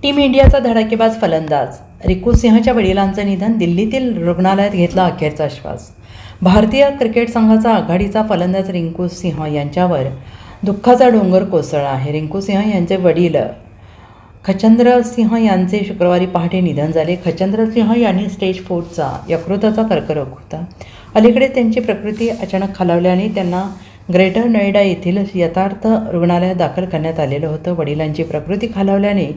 Team इंडियाचा धडाकेबाज फलंदाज रिंकू सिंहच्या वडिलांचं निधन, दिल्लीतील रुग्णालयात घेतला अखेरचा श्वास. भारतीय क्रिकेट संघाचा आघाडीचा फलंदाज रिंकू सिंह यांच्यावर दुःखाचा डोंगर कोसळला आहे. रिंकू सिंह यांचे वडील खचंद्र सिंह यांचे शुक्रवारी पहाटे निधन झाले. खचंद्र सिंह यांनी स्टेज 4चा यकृताचा कर्करोग होता. अलीकडे त्यांची प्रकृती अचानक खालावल्याने त्यांना ग्रेटर नोएडा येथील यथार्थ रुग्णालयात दाखल करण्यात आलेलं होतं. वडिलांची प्रकृती खालावल्याने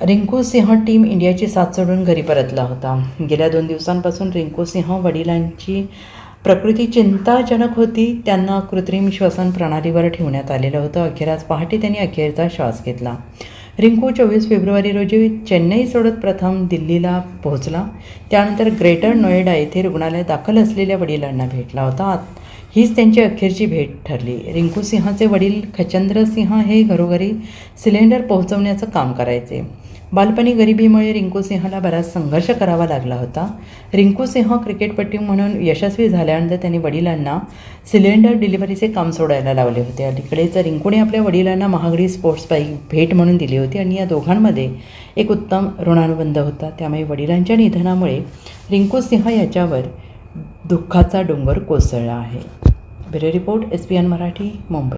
रिंकू सिंह टीम इंडियाची साथ सोडून घरी परतला होता. गेल्या 2 दिवसांपासून रिंकू सिंह वडिलांची प्रकृती चिंताजनक होती. त्यांना कृत्रिम श्वसन प्रणालीवर ठेवण्यात आलेलं होतं. अखेर आज पहाटे त्यांनी अखेरचा श्वास घेतला. रिंकू 24 फेब्रुवारी रोजी चेन्नई सोडत प्रथम दिल्लीला पोहोचला. त्यानंतर ग्रेटर नोएडा येथे रुग्णालयात दाखल असलेल्या वडिलांना भेटला होता. हीच त्यांची अखेरची भेट ठरली. रिंकू सिंहचे वडील खचंद्र सिंह हे घरोघरी सिलेंडर पोहोचवण्याचं काम करायचे. बालपणी गरिबीमुळे रिंकू सिंहला बराच संघर्ष करावा लागला होता. रिंकू सिंह क्रिकेटपटू म्हणून यशस्वी झाल्यानंतर त्यांनी वडिलांना सिलेंडर डिलिव्हरीचे काम सोडायला लावले होते. अलीकडेच रिंकूने आपल्या वडिलांना महागडी स्पोर्ट्स बाईक भेट म्हणून दिली होती आणि या दोघांमध्ये एक उत्तम ऋणानुबंध होता. त्यामुळे वडिलांच्या निधनामुळे रिंकू सिंह याच्यावर दुःखाचा डोंगर कोसळला आहे. Bureau report, SPN Marathi, Mumbai.